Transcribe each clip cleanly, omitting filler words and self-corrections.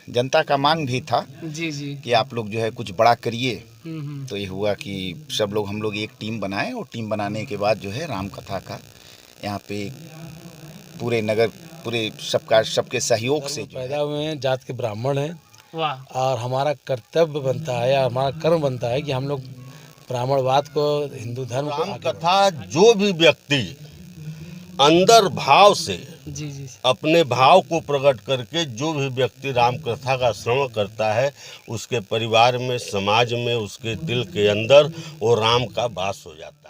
जनता का मांग भी था जी जी कि आप लोग जो है कुछ बड़ा करिए। तो ये हुआ कि सब लोग हम लोग एक टीम बनाए और टीम बनाने के बाद जो है राम कथा का यहाँ पे पूरे नगर पूरे सबके सहयोग से जो पैदा हुए हैं, जात के ब्राह्मण हैं। वाह। और हमारा कर्तव्य बनता है, हमारा कर्म बनता है कि हम लोग ब्राह्मणवाद को, हिंदू धर्म को राम कथा जो भी व्यक्ति अंदर भाव से जी जी अपने भाव को प्रकट करके जो भी व्यक्ति राम कथा का श्रवण करता है उसके परिवार में, समाज में, उसके दिल के अंदर वो राम का वास हो जाता है।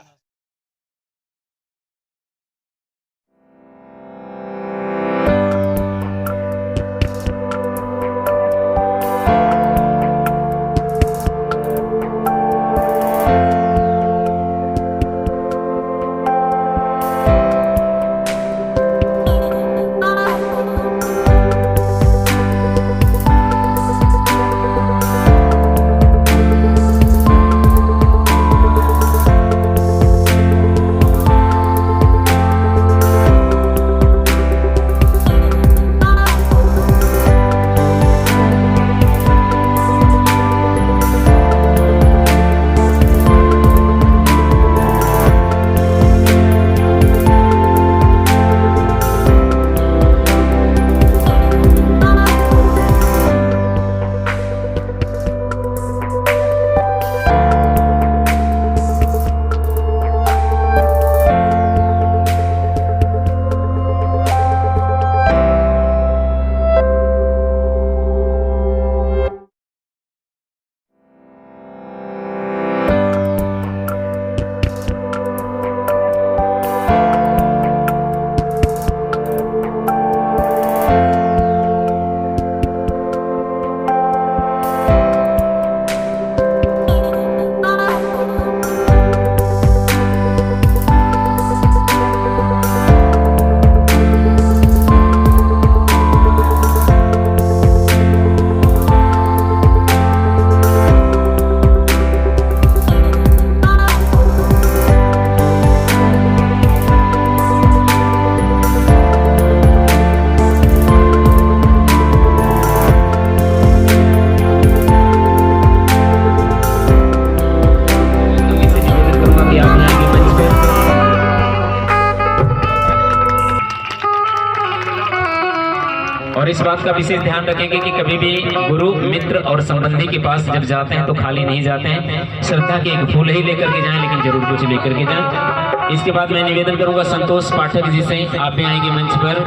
और इस बात का विशेष ध्यान रखेंगे कि कभी भी गुरु, मित्र और संबंधी के पास जब जाते हैं तो खाली नहीं जाते हैं। श्रद्धा के एक फूल ही लेकर के जाएं, लेकिन जरूर कुछ लेकर के जाएं। इसके बाद मैं निवेदन करूंगा संतोष पाठक जी से, आप भी आएंगे मंच पर।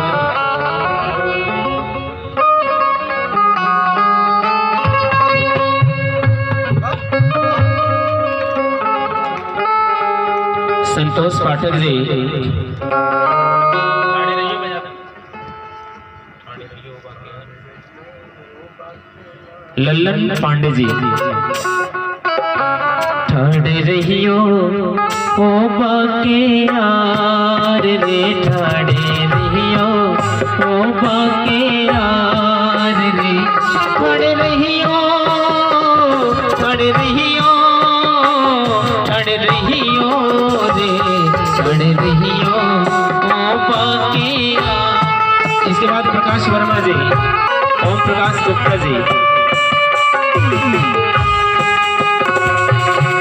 संतोष पाठक जी लल्लन पांडे जी ठाड़े रहियो ओ बाके यार रे, ठाड़े रहियो ओ बाके यार रे, ठाड़े रहियो, ठाड़े रहियो, ठाड़े रहियो रे, ठाड़े रहियो ओ बाके यार। इसके बाद प्रकाश वर्मा जी, ओम प्रकाश गुप्ता जी,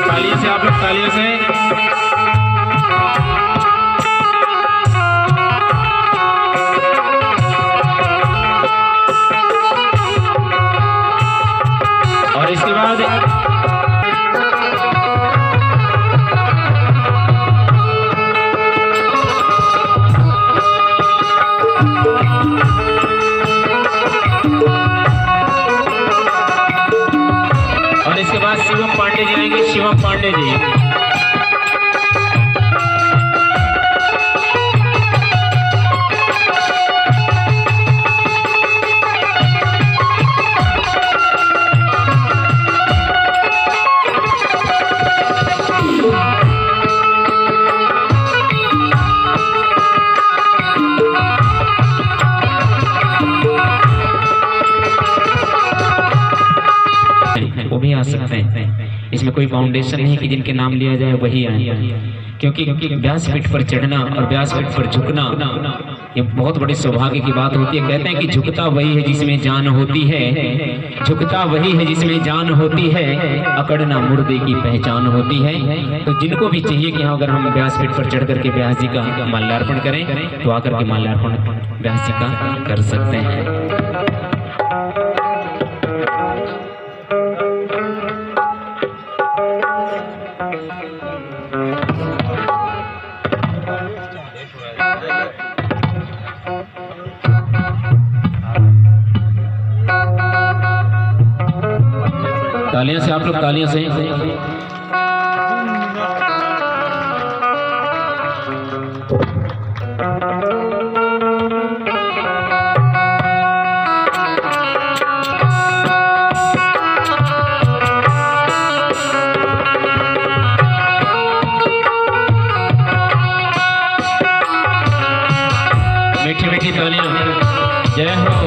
तालियों से आप लोग, तालियों से। और इसके बाद शिवम पांडे जी आएंगे, शिवम पांडे जी। वो भी आ सकते हैं, इसमें कोई फाउंडेशन नहीं कि जिनके नाम लिया जाए वही आए, क्योंकि व्यासपीठ पर चढ़ना और व्यासपीठ पर झुकना ये बहुत बड़ी सौभाग्य की बात होती है। कहते हैं कि झुकता वही है जिसमें जान होती है, झुकता वही है जिसमें जान होती है, अकड़ना मुर्दे की पहचान होती है। तो जिनको भी चाहिए कि हाँ अगर हम व्यासपीठ पर चढ़ करके व्यास जी का माल्यार्पण करें तो आकर के माल्यार्पण व्यास जी का कर सकते हैं। तालियां से आप लोग, तालियां से। मीठी मीठी तालियां। जय हो।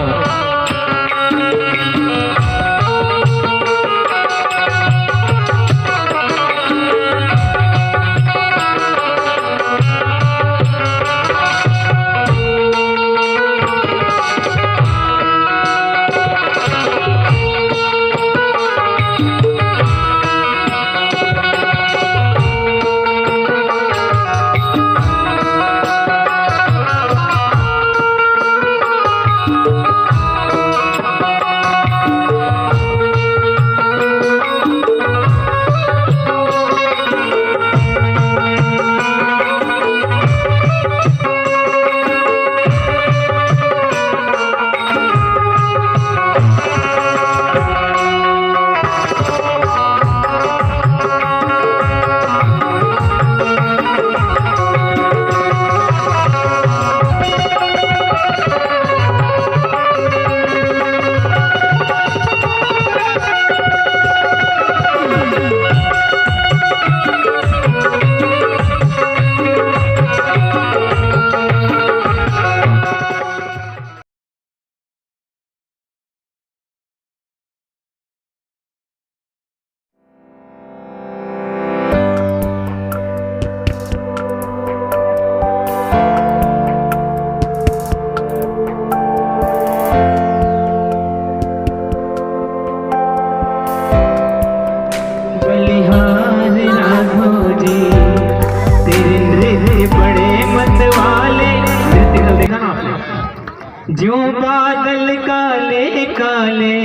ज्यों बादल काले काले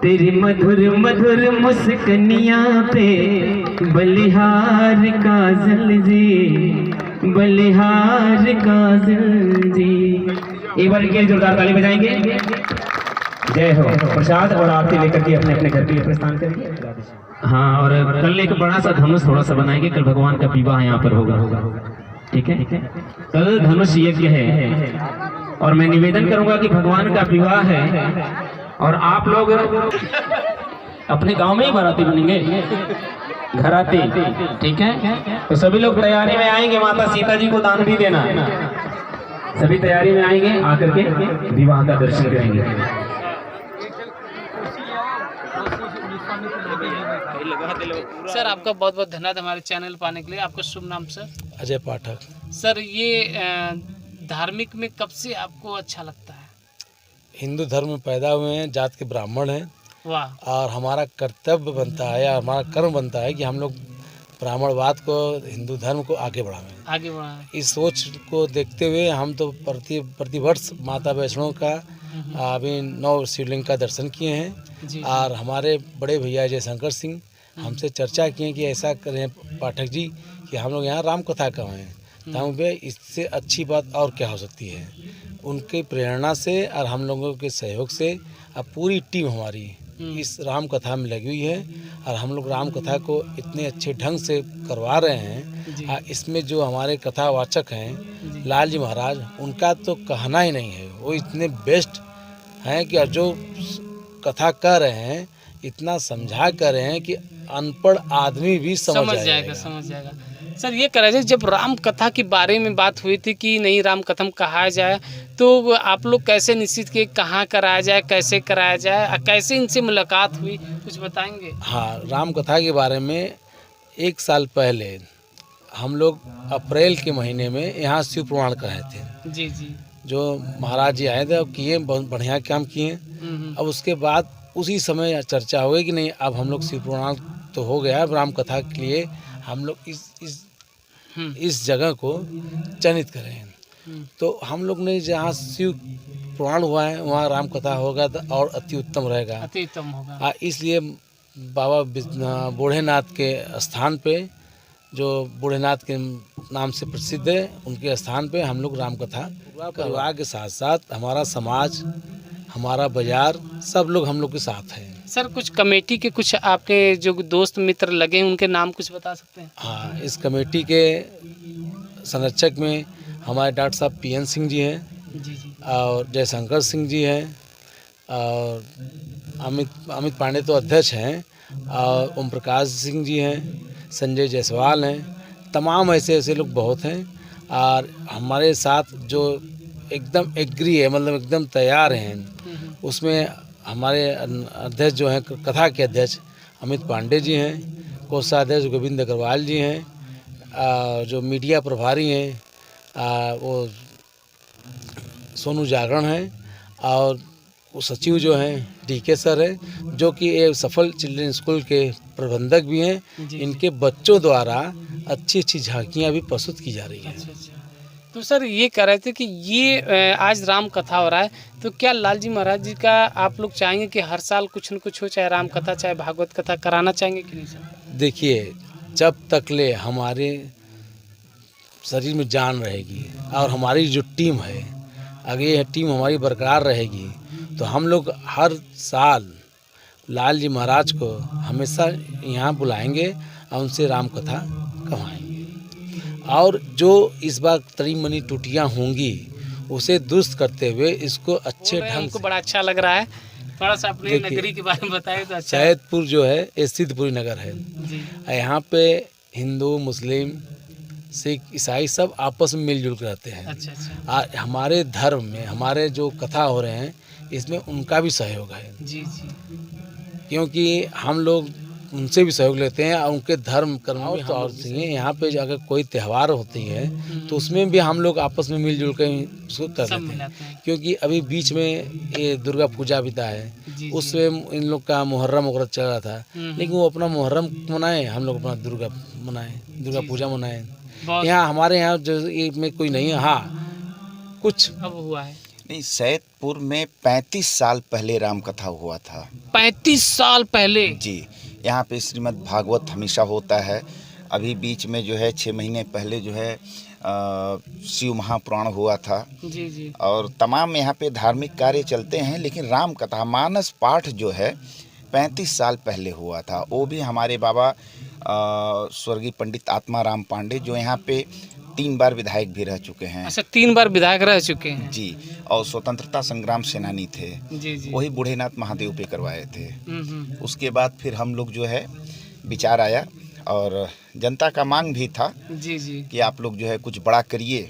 तेरी मधुर मधुर मुस्कनियाँ पे बलिहार काजल जी, बलिहार काजल जी। एक बार के जोरदार ताली बजाएंगे। जय हो। प्रसाद और आरती लेकर के अपने अपने घर के लिए प्रस्थान करेंगे। हाँ, और कल एक बड़ा सा धनुष थोड़ा सा बनाएंगे, कल भगवान का विवाह यहाँ पर होगा। ठीक है, कल धनुष यज्ञ है और मैं निवेदन करूंगा कि भगवान का विवाह है और आप लोग अपने गांव में ही बाराती बनेंगे, घराती। ठीक है, तो सभी लोग तैयारी में आएंगे। माता सीता जी को दान भी देना, सभी तैयारी में आएंगे, आकर के विवाह का दर्शन करेंगे। सर आपका बहुत बहुत धन्यवाद हमारे चैनल पर आने के लिए। आपका शुभ नाम सर? अजय पाठक। सर ये धार्मिक में कब से आपको अच्छा लगता है? हिंदू धर्म में पैदा हुए हैं, जात के ब्राह्मण हैं। वाह। और हमारा कर्तव्य बनता है या हमारा कर्म बनता है कि हम लोग ब्राह्मणवाद को, हिंदू धर्म को आगे बढ़ाएं। इस सोच को देखते हुए हम तो प्रतिवर्ष माता वैष्णो का अभी 9 शिवलिंग का दर्शन किए हैं। और हमारे बड़े भैया जयशंकर सिंह हमसे चर्चा किए कि ऐसा करें पाठक जी कि हम लोग यहाँ राम कथा करवाएं। तो भाई इससे अच्छी बात और क्या हो सकती है। उनकी प्रेरणा से और हम लोगों के सहयोग से अब पूरी टीम हमारी इस राम कथा में लगी हुई है और हम लोग राम कथा को इतने अच्छे ढंग से करवा रहे हैं। इसमें जो हमारे कथावाचक हैं लाल जी महाराज, उनका तो कहना ही नहीं है। वो इतने बेस्ट हैं कि जो कथा कर रहे हैं इतना समझा कर रहे हैं कि अनपढ़ आदमी भी समझ जाएगा। सर ये कह रहे थे जब राम कथा के बारे में बात हुई थी कि नहीं राम कथा कहा जाए, तो आप लोग कैसे निश्चित किए कहाँ कराया जाए, कैसे कराया जाए, कैसे इनसे मुलाकात हुई, कुछ बताएंगे? हाँ, राम कथा के बारे में 1 साल पहले हम लोग अप्रैल के महीने में यहाँ शिव पुराण कराए थे। जी जी। जो महाराज जी आए थे और किए, बहुत बढ़िया काम किए। अब उसके बाद उसी समय चर्चा हो गई कि नहीं, अब हम लोग शिव पुराण तो हो गया, राम कथा के लिए हम लोग इस जगह को चयनित करें। तो हम लोग ने जहाँ शिव पुराण हुआ है वहाँ राम कथा होगा तो और अति उत्तम रहेगा, अति उत्तम होगा। इसलिए बाबा बूढ़ेनाथ के स्थान पे, जो बूढ़ेनाथ के नाम से प्रसिद्ध है, उनके स्थान पे हम लोग राम कथा परिवार के साथ साथ हमारा समाज, हमारा बाजार, सब लोग हम लोग के साथ हैं। सर कुछ कमेटी के कुछ आपके जो दोस्त मित्र लगे हैं उनके नाम कुछ बता सकते हैं? हाँ, इस कमेटी के संरक्षक में हमारे डॉक्टर साहब PN सिंह जी हैं, जी जी। और जयशंकर सिंह जी हैं, और अमित पांडे तो अध्यक्ष हैं, और ओम प्रकाश सिंह जी हैं, संजय जायसवाल हैं। तमाम ऐसे लोग बहुत हैं। और हमारे साथ जो एकदम एग्री है, मतलब एकदम तैयार हैं, उसमें हमारे अध्यक्ष जो हैं, कथा के अध्यक्ष अमित पांडे जी हैं, कोषाध्यक्ष गोविंद अग्रवाल जी हैं, जो मीडिया प्रभारी हैं वो सोनू जागरण हैं, और वो सचिव जो हैं DK सर हैं, जो कि एक सफल चिल्ड्रन स्कूल के प्रबंधक भी हैं। इनके बच्चों द्वारा अच्छी अच्छी झांकियाँ भी प्रस्तुत की जा रही हैं। अच्छा। तो सर ये कह रहे थे कि ये आज राम कथा हो रहा है, तो क्या लालजी महाराज जी का आप लोग चाहेंगे कि हर साल कुछ न कुछ हो, चाहे राम कथा चाहे भागवत कथा कराना चाहेंगे कि नहीं सर? देखिए, जब तक ले हमारे शरीर में जान रहेगी और हमारी जो टीम है, अगर ये टीम हमारी बरकरार रहेगी, तो हम लोग हर साल लाल जी महाराज को हमेशा यहाँ बुलाएंगे और उनसे राम कथा कवाएंगे। और जो इस बार तड़ी मनी टूटियाँ होंगी उसे दुरुस्त करते हुए इसको अच्छे ढंग से। से। बड़ा अच्छा लग रहा है, थोड़ा सा अपने नगरी के बारे में बताएं तो अच्छा है। सैदपुर जो है ये सिद्धपुरी नगर है जी। यहाँ पे हिंदू, मुस्लिम, सिख, ईसाई सब आपस में मिलजुल कर रहते हैं। अच्छा अच्छा। और हमारे धर्म में हमारे जो कथा हो रहे हैं इसमें उनका भी सहयोग है, जी जी। क्योंकि हम लोग उनसे भी सहयोग लेते हैं और उनके धर्म कर्म में और चाहिए। यहाँ पे अगर कोई त्यौहार होती है तो उसमें भी हम लोग आपस में मिलजुल कर उसको कर लेते हैं। क्योंकि अभी बीच में ये दुर्गा पूजा बीता है, उसमें इन लोग का मुहर्रम वगैरह चल रहा था, लेकिन वो अपना मुहर्रम मनाएं, हम लोग अपना दुर्गा पूजा मनाएं। यहाँ हमारे यहाँ जो में कोई नहीं है। हाँ, कुछ अब हुआ है नहीं, सैदपुर में 35 साल पहले राम कथा हुआ था। 35 साल पहले? जी। यहाँ पे श्रीमद् भागवत हमेशा होता है। अभी बीच में जो है 6 महीने पहले जो है शिव महापुराण हुआ था। जी जी। और तमाम यहाँ पे धार्मिक कार्य चलते हैं, लेकिन राम कथा मानस पाठ जो है 35 साल पहले हुआ था। वो भी हमारे बाबा स्वर्गीय पंडित आत्माराम पांडे, जो यहाँ पे 3 बार विधायक भी रह चुके हैं। अच्छा, 3 बार विधायक रह चुके हैं? जी। और स्वतंत्रता संग्राम सेनानी थे। जी जी। वही बूढ़ेनाथ महादेव पे करवाए थे। उसके बाद फिर हम लोग जो है विचार आया और जनता का मांग भी था जी जी कि आप लोग जो है कुछ बड़ा करिए।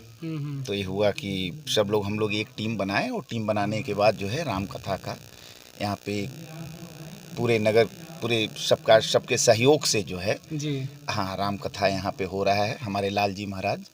तो ये हुआ कि हम लोग एक टीम बनाए, और टीम बनाने के बाद जो है राम कथा का यहाँ पे पूरे नगर, पूरे सबके सहयोग से जो है जी, हाँ, राम कथा यहाँ पे हो रहा है। हमारे लाल जी महाराज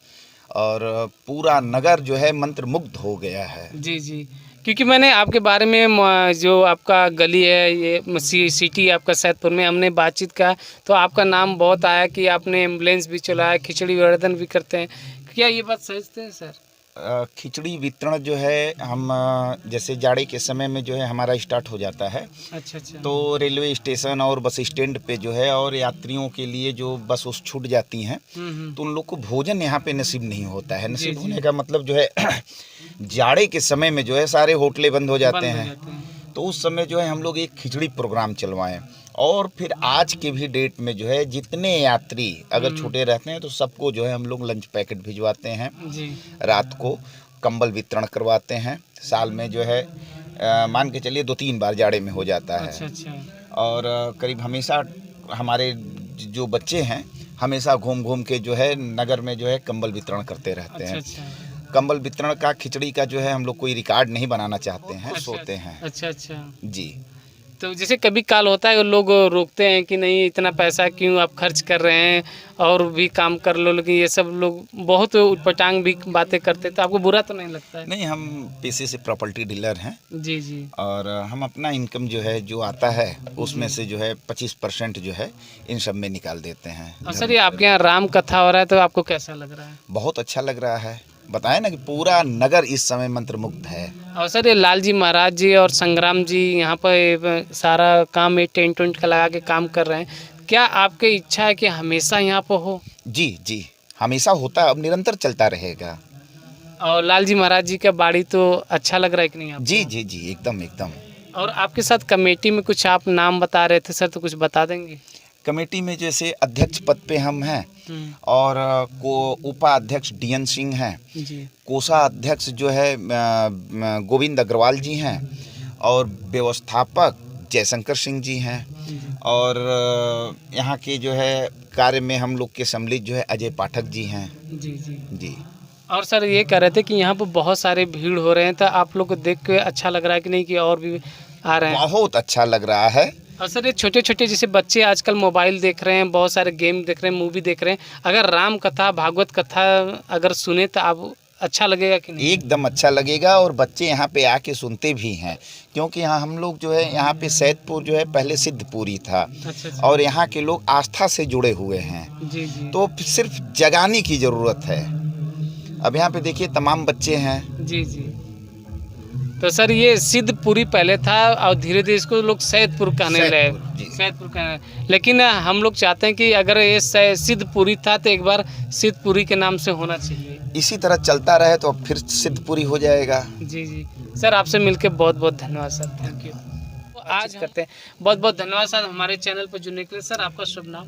और पूरा नगर जो है मंत्रमुग्ध हो गया है। जी जी। क्योंकि मैंने आपके बारे में, जो आपका गली है ये सिटी आपका सैदपुर में, हमने बातचीत का तो आपका नाम बहुत आया कि आपने एम्बुलेंस भी चलाया, खिचड़ी वितरण भी करते हैं। क्या ये बात समझते हैं सर? खिचड़ी वितरण जो है हम जैसे जाड़े के समय में जो है हमारा स्टार्ट हो जाता है। अच्छा अच्छा। तो रेलवे स्टेशन और बस स्टैंड पे जो है, और यात्रियों के लिए जो बस उस छूट जाती हैं, तो उन लोग को भोजन यहाँ पे नसीब नहीं होता है। नसीब होने का मतलब जो है जाड़े के समय में जो है सारे होटलें बंद हो जाते हैं। तो उस समय जो है हम लोग एक खिचड़ी प्रोग्राम चलवाएं। और फिर आज के भी डेट में जो है जितने यात्री अगर छूटे रहते हैं तो सबको जो है हम लोग लंच पैकेट भिजवाते हैं जी। रात को कंबल वितरण करवाते हैं। साल में जो है मान के चलिए 2-3 बार जाड़े में हो जाता है। अच्छा। और करीब हमेशा हमारे जो बच्चे हैं हमेशा घूम घूम के जो है नगर में जो है कंबल वितरण करते रहते हैं। कंबल वितरण का, खिचड़ी का जो है हम लोग कोई रिकॉर्ड नहीं बनाना चाहते हैं, सोते हैं। अच्छा अच्छा जी। तो जैसे कभी काल होता है लोग रोकते हैं कि नहीं इतना पैसा क्यों आप खर्च कर रहे हैं और भी काम कर लो, लेकिन ये सब लोग बहुत उटपटांग भी बातें करते, तो आपको बुरा तो नहीं लगता है? नहीं, हम पेशे से प्रॉपर्टी डीलर हैं जी जी। और हम अपना इनकम जो है जो आता है उसमें से जो है 25% जो है इन सब में निकाल देते हैं। और सर ये आपके यहाँ राम कथा हो रहा है तो आपको कैसा लग रहा है? बहुत अच्छा लग रहा है। बताएं ना कि पूरा नगर इस समय मंत्रमुग्ध है। और सर ये लाल जी महाराज जी और संग्राम जी यहाँ पर सारा काम ये टेंट वेंट का लगा के काम कर रहे हैं, क्या आपकी इच्छा है कि हमेशा यहाँ पर हो? जी जी, हमेशा होता है, अब निरंतर चलता रहेगा। और लाल जी महाराज जी का बाड़ी तो अच्छा लग रहा है कि नहीं आपको? जी जी जी, एकदम एकदम। और आपके साथ कमेटी में कुछ आप नाम बता रहे थे सर, तो कुछ बता देंगे? कमेटी में जैसे अध्यक्ष पद पे हम हैं और को उपाध्यक्ष DN सिंह हैं, जी। कोषाध्यक्ष जो है गोविंद अग्रवाल जी हैं और व्यवस्थापक जयशंकर सिंह जी हैं और यहाँ के जो है कार्य में हम लोग के सम्मिलित जो है अजय पाठक जी हैं। जी जी जी। और सर ये कह रहे थे कि यहाँ पर बहुत सारे भीड़ हो रहे हैं, तो आप लोग को देख के अच्छा लग रहा है कि नहीं कि और भी आ रहे हैं? बहुत अच्छा लग रहा है। और सर ये छोटे छोटे जैसे बच्चे आजकल मोबाइल देख रहे हैं, बहुत सारे गेम देख रहे हैं, मूवी देख रहे हैं, अगर राम कथा भागवत कथा अगर सुने तो आप अच्छा लगेगा कि नहीं? एकदम अच्छा लगेगा और बच्चे यहाँ पे आके सुनते भी हैं, क्योंकि यहाँ हम लोग जो है यहाँ पे सैदपुर जो है पहले सिद्धपुरी था। अच्छा। और यहाँ के लोग आस्था से जुड़े हुए हैं, जी जी। तो सिर्फ जगाने की ज़रूरत है। अब यहाँ पे देखिए तमाम बच्चे हैं। जी जी। तो सर ये सिद्धपुरी पहले था और धीरे धीरे इसको लोग सैदपुर कहने लगे, सैदपुर कहने, लेकिन हम लोग चाहते हैं कि अगर ये सिद्धपुरी था तो एक बार सिद्धपुरी के नाम से होना चाहिए। इसी तरह चलता रहे तो फिर सिद्धपुरी हो जाएगा। जी जी। सर आपसे मिलके बहुत बहुत धन्यवाद सर, थैंक यू। तो आज करते हैं, बहुत बहुत धन्यवाद सर हमारे चैनल पर जुड़ने के लिए। सर आपका शुभ नाम?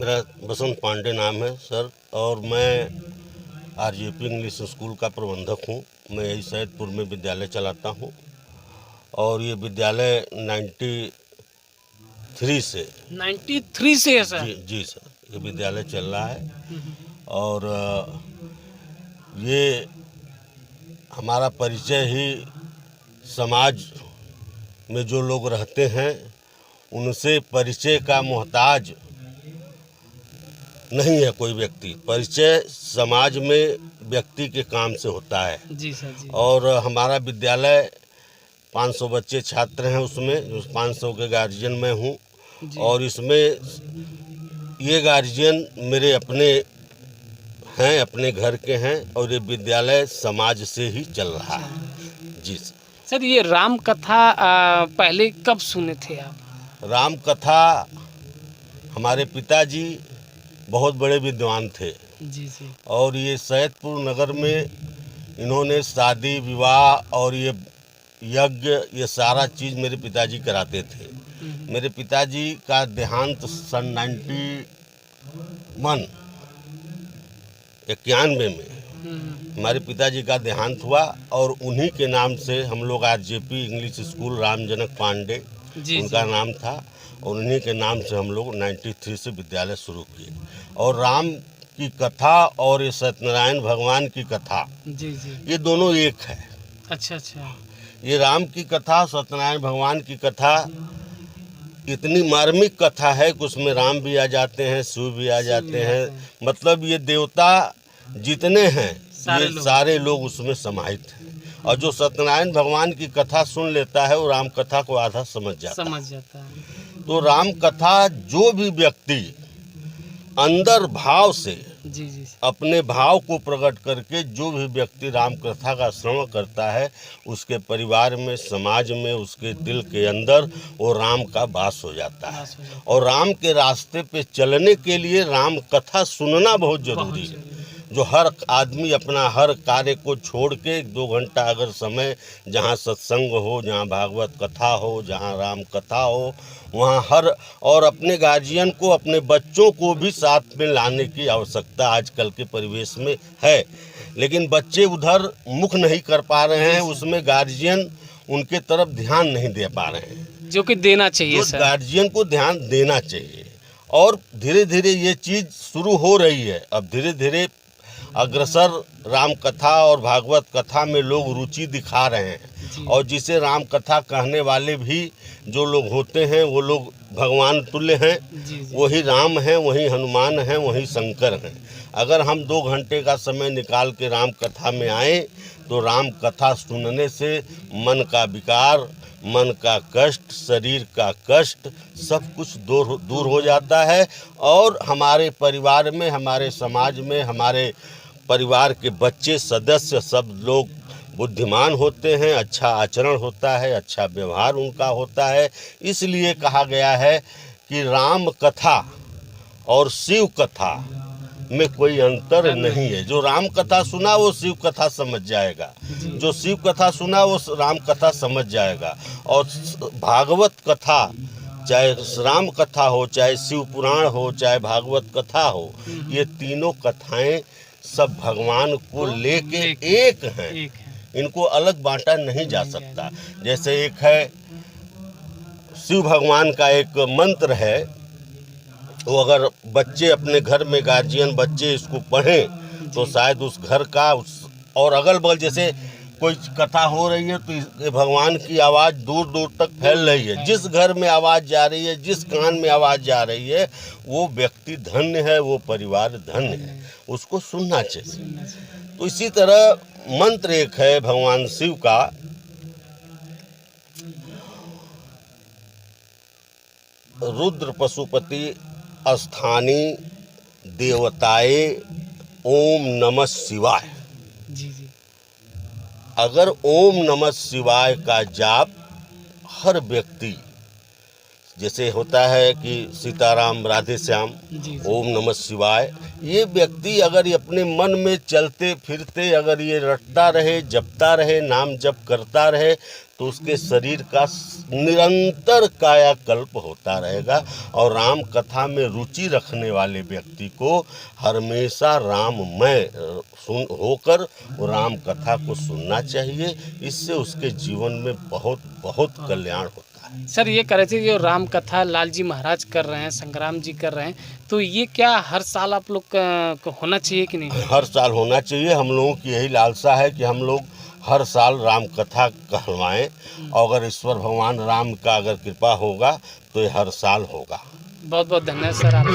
मेरा बसंत पांडे नाम है सर, और मैं RJP इंग्लिश स्कूल का प्रबंधक हूँ। मैं यही सैदपुर में विद्यालय चलाता हूँ और ये विद्यालय 93 से 93 से है सर? जी सर, ये विद्यालय चल रहा है। और ये हमारा परिचय ही समाज में जो लोग रहते हैं उनसे परिचय का मोहताज नहीं है कोई व्यक्ति। परिचय समाज में व्यक्ति के काम से होता है। जी सर जी। और हमारा विद्यालय 500 बच्चे छात्र हैं, उसमें जो 500 के गार्जियन मैं हूँ और इसमें ये गार्जियन मेरे अपने हैं, अपने घर के हैं और ये विद्यालय समाज से ही चल रहा है। जी सर ये राम कथा पहले कब सुने थे आप? राम कथा हमारे पिताजी बहुत बड़े विद्वान थे। जी जी। और ये सैदपुर नगर में इन्होंने शादी विवाह और ये यज्ञ ये सारा चीज़ मेरे पिताजी कराते थे। मेरे पिताजी का देहांत सन 91 में हमारे पिताजी का देहांत हुआ और उन्हीं के नाम से हम लोग RJP English school Ramjanak Pandey उनका नाम था और उन्हीं के नाम से हम लोग 93 से विद्यालय शुरू किए। और राम की कथा और ये सत्यनारायण भगवान की कथा जी जी, ये दोनों एक है। अच्छा अच्छा। ये राम की कथा सत्यनारायण भगवान की कथा इतनी मार्मिक कथा है कि उसमें राम भी आ जाते हैं, शिव भी आ जाते हैं। मतलब ये देवता जितने हैं ये सारे लोग उसमें समाहित हैं। और जो सत्यनारायण भगवान की कथा सुन लेता है वो राम कथा को आधा समझ जाता है। तो राम कथा जो भी व्यक्ति अंदर भाव से जी जी अपने भाव को प्रकट करके जो भी व्यक्ति राम कथा का श्रवण करता है उसके परिवार में, समाज में, उसके दिल के अंदर वो राम का वास हो जाता है। और राम के रास्ते पे चलने के लिए राम कथा सुनना बहुत जरूरी है। जो हर आदमी अपना हर कार्य को छोड़ के 1-2 घंटा अगर समय जहाँ सत्संग हो, जहाँ भागवत कथा हो, जहाँ राम कथा हो, वहाँ हर और अपने गार्जियन को, अपने बच्चों को भी साथ में लाने की आवश्यकता आजकल के परिवेश में है। लेकिन बच्चे उधर मुख नहीं कर पा रहे हैं, उसमें गार्जियन उनके तरफ ध्यान नहीं दे पा रहे हैं, जो कि देना चाहिए। तो गार्जियन को ध्यान देना चाहिए। और धीरे धीरे ये चीज़ शुरू हो रही है। अब धीरे धीरे अग्रसर राम कथा और भागवत कथा में लोग रुचि दिखा रहे हैं, और जिसे राम कथा कहने वाले भी जो लोग होते हैं वो लोग भगवान तुल्य हैं। वही राम हैं, वही हनुमान हैं, वही शंकर हैं। अगर हम 2 घंटे का समय निकाल के राम कथा में आए तो राम कथा सुनने से मन का विकार, मन का कष्ट, शरीर का कष्ट सब कुछ दूर हो जाता है, और हमारे परिवार में, हमारे समाज में, हमारे परिवार के बच्चे, सदस्य सब लोग बुद्धिमान होते हैं, अच्छा आचरण होता है, अच्छा व्यवहार उनका होता है। इसलिए कहा गया है कि राम कथा और शिव कथा में कोई अंतर नहीं है। जो राम कथा सुना वो शिव कथा समझ जाएगा, जो शिव कथा सुना वो राम कथा समझ जाएगा। और भागवत कथा, चाहे राम कथा हो, चाहे शिव पुराण हो, चाहे भागवत कथा हो, ये तीनों कथाएं सब भगवान को लेके एक हैं। इनको अलग बांटा नहीं जा सकता। जैसे एक है शिव भगवान का एक मंत्र है, वो अगर बच्चे अपने घर में, गार्जियन बच्चे इसको पढ़ें तो शायद उस घर का और अगल बगल, जैसे कोई कथा हो रही है तो ये भगवान की आवाज़ दूर दूर तक फैल रही है। जिस घर में आवाज़ जा रही है, जिस कान में आवाज़ जा रही है, वो व्यक्ति धन्य है, वो परिवार धन्य है, उसको सुनना चाहिए। तो इसी तरह मंत्र एक है भगवान शिव का, रुद्र पशुपति स्थानी देवताए ओम नमः शिवाय। अगर ओम नमः शिवाय का जाप हर व्यक्ति, जैसे होता है कि सीताराम राधे श्याम, ओम नमः शिवाय, ये व्यक्ति अगर ये अपने मन में चलते फिरते अगर ये रटता रहे, जपता रहे, नाम जप करता रहे, तो उसके शरीर का निरंतर कायाकल्प होता रहेगा। और राम कथा में रुचि रखने वाले व्यक्ति को हमेशा राममय होकर राम कथा को सुनना चाहिए। इससे उसके जीवन में बहुत बहुत कल्याण होता है। सर, ये कह रहे थे जो राम कथा लालजी महाराज कर रहे हैं, संग्राम जी कर रहे हैं, तो ये क्या हर साल आप लोग को होना चाहिए कि नहीं? हर साल होना चाहिए। हम लोगों की यही लालसा है कि हम लोग हर साल राम कथा कहलवाएं, और अगर ईश्वर भगवान राम का अगर कृपा होगा तो ये हर साल होगा। बहुत बहुत धन्यवाद सर आप।